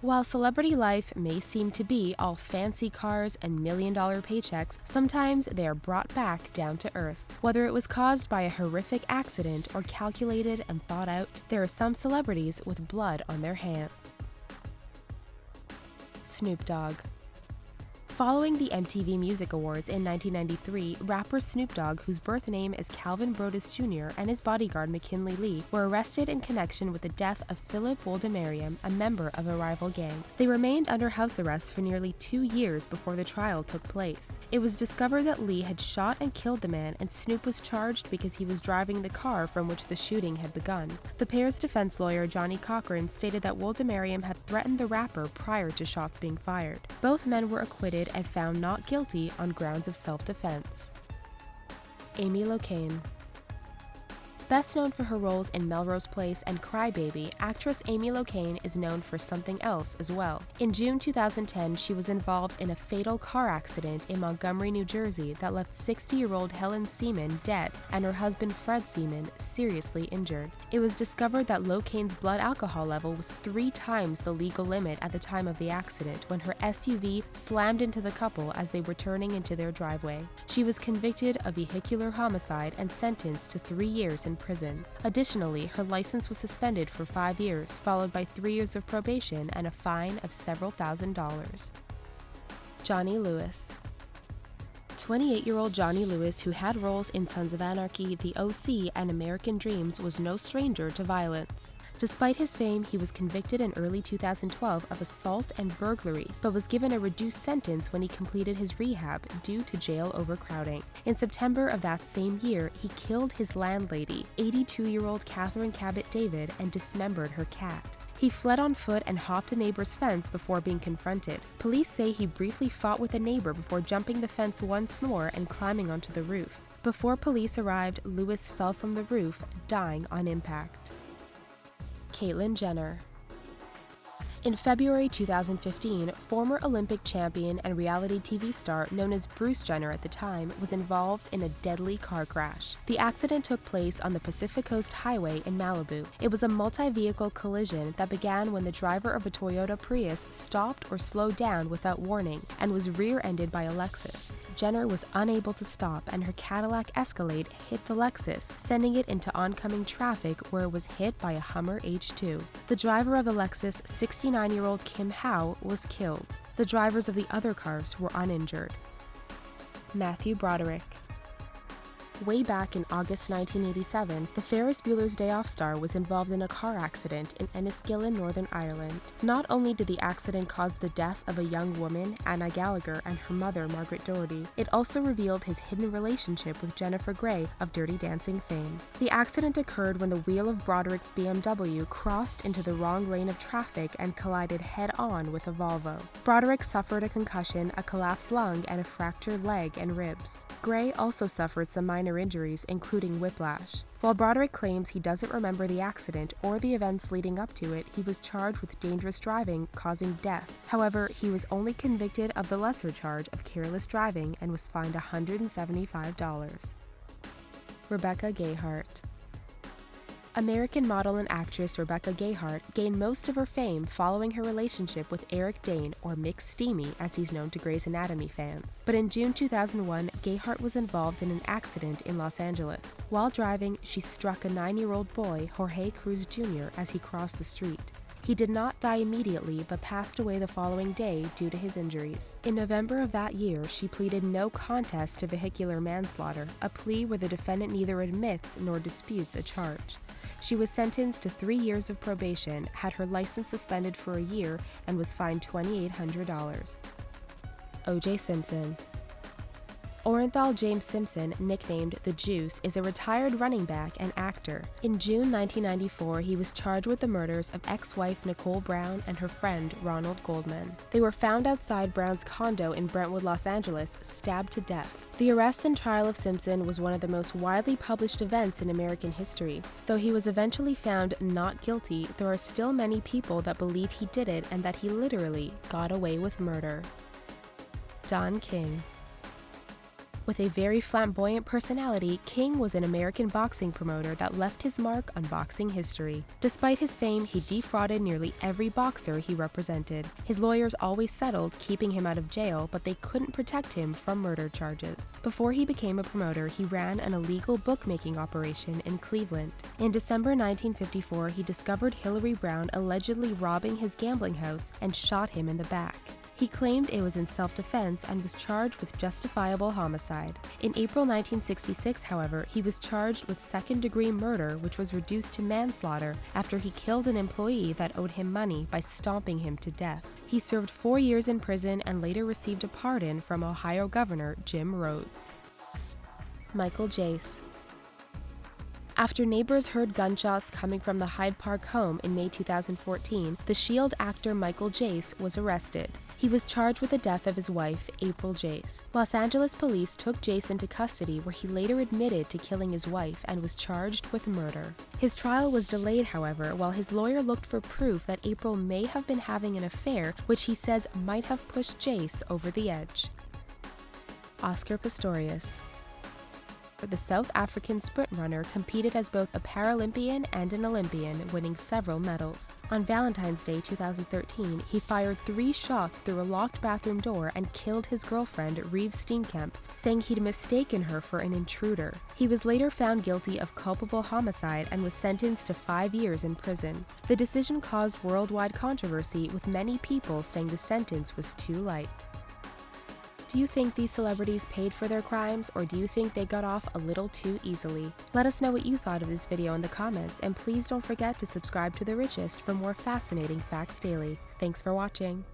While celebrity life may seem to be all fancy cars and million-dollar paychecks, sometimes they are brought back down to earth. Whether it was caused by a horrific accident or calculated and thought out, there are some celebrities with blood on their hands. Snoop Dogg. Following the MTV Music Awards in 1993, rapper Snoop Dogg, whose birth name is Calvin Brodus Jr., and his bodyguard McKinley Lee were arrested in connection with the death of Philip Woldemariam, a member of a rival gang. They remained under house arrest for nearly 2 years before the trial took place. It was discovered that Lee had shot and killed the man, and Snoop was charged because he was driving the car from which the shooting had begun. The pair's defense lawyer, Johnny Cochran, stated that Woldemariam had threatened the rapper prior to shots being fired. Both men were acquitted and found not guilty on grounds of self-defense. Amy Locane. Best known for her roles in Melrose Place and Cry Baby, actress Amy Locane is known for something else as well. In June 2010, she was involved in a fatal car accident in Montgomery, New Jersey that left 60-year-old Helen Seaman dead and her husband Fred Seaman seriously injured. It was discovered that Locane's blood alcohol level was 3 times the legal limit at the time of the accident when her SUV slammed into the couple as they were turning into their driveway. She was convicted of vehicular homicide and sentenced to 3 years in prison. Additionally, her license was suspended for 5 years, followed by 3 years of probation and a fine of several $1,000s. Johnny Lewis. 28-year-old Johnny Lewis, who had roles in Sons of Anarchy, The OC, and American Dreams, was no stranger to violence. Despite his fame, he was convicted in early 2012 of assault and burglary, but was given a reduced sentence when he completed his rehab due to jail overcrowding. In September of that same year, he killed his landlady, 82-year-old Catherine Cabot David, and dismembered her cat. He fled on foot and hopped a neighbor's fence before being confronted. Police say he briefly fought with a neighbor before jumping the fence once more and climbing onto the roof. Before police arrived, Lewis fell from the roof, dying on impact. Caitlyn Jenner. In February 2015, former Olympic champion and reality TV star known as Bruce Jenner at the time was involved in a deadly car crash. The accident took place on the Pacific Coast Highway in Malibu. It was a multi-vehicle collision that began when the driver of a Toyota Prius stopped or slowed down without warning and was rear-ended by a Lexus. Jenner was unable to stop and her Cadillac Escalade hit the Lexus, sending it into oncoming traffic where it was hit by a Hummer H2. The driver of the Lexus, 69-year-old Kim Howe, was killed. The drivers of the other cars were uninjured. Matthew Broderick. Way back in August 1987, the Ferris Bueller's Day Off star was involved in a car accident in Enniskillen, Northern Ireland. Not only did the accident cause the death of a young woman, Anna Gallagher, and her mother, Margaret Doherty, it also revealed his hidden relationship with Jennifer Grey of Dirty Dancing fame. The accident occurred when the wheel of Broderick's BMW crossed into the wrong lane of traffic and collided head-on with a Volvo. Broderick suffered a concussion, a collapsed lung, and a fractured leg and ribs. Grey also suffered some minor injuries, including whiplash. While Broderick claims he doesn't remember the accident or the events leading up to it, he was charged with dangerous driving causing death. However, he was only convicted of the lesser charge of careless driving and was fined $175. Rebecca Gayheart. American model and actress Rebecca Gayheart gained most of her fame following her relationship with Eric Dane, or Mick Steamy as he's known to Grey's Anatomy fans. But in June 2001, Gayheart was involved in an accident in Los Angeles. While driving, she struck a 9-year-old boy, Jorge Cruz Jr., as he crossed the street. He did not die immediately, but passed away the following day due to his injuries. In November of that year, she pleaded no contest to vehicular manslaughter, a plea where the defendant neither admits nor disputes a charge. She was sentenced to 3 years of probation, had her license suspended for a year, and was fined $2,800. O.J. Simpson. Orenthal James Simpson, nicknamed The Juice, is a retired running back and actor. In June 1994, he was charged with the murders of ex-wife Nicole Brown and her friend Ronald Goldman. They were found outside Brown's condo in Brentwood, Los Angeles, stabbed to death. The arrest and trial of Simpson was one of the most widely published events in American history. Though he was eventually found not guilty, there are still many people that believe he did it and that he literally got away with murder. Don King. With a very flamboyant personality, King was an American boxing promoter that left his mark on boxing history. Despite his fame, he defrauded nearly every boxer he represented. His lawyers always settled, keeping him out of jail, but they couldn't protect him from murder charges. Before he became a promoter, he ran an illegal bookmaking operation in Cleveland. In December 1954, he discovered Hillary Brown allegedly robbing his gambling house and shot him in the back. He claimed it was in self-defense and was charged with justifiable homicide. In April 1966, however, he was charged with second-degree murder, which was reduced to manslaughter after he killed an employee that owed him money by stomping him to death. He served 4 years in prison and later received a pardon from Ohio Governor Jim Rhodes. Michael JACE. After neighbors heard gunshots coming from the Hyde Park home in May 2014, the Shield actor Michael JACE was arrested. He was charged with the death of his wife, April JACE. Los Angeles police took JACE into custody, where he later admitted to killing his wife and was charged with murder. His trial was delayed, however, while his lawyer looked for proof that April may have been having an affair, which he says might have pushed JACE over the edge. Oscar Pistorius. The South African sprint runner competed as both a Paralympian and an Olympian, winning several medals. On Valentine's Day 2013, he fired 3 shots through a locked bathroom door and killed his girlfriend, Reeve Steenkamp, saying he'd mistaken her for an intruder. He was later found guilty of culpable homicide and was sentenced to 5 years in prison. The decision caused worldwide controversy, with many people saying the sentence was too light. Do you think these celebrities paid for their crimes, or do you think they got off a little too easily? Let us know what you thought of this video in the comments, and please don't forget to subscribe to The Richest for more fascinating facts daily. Thanks for watching.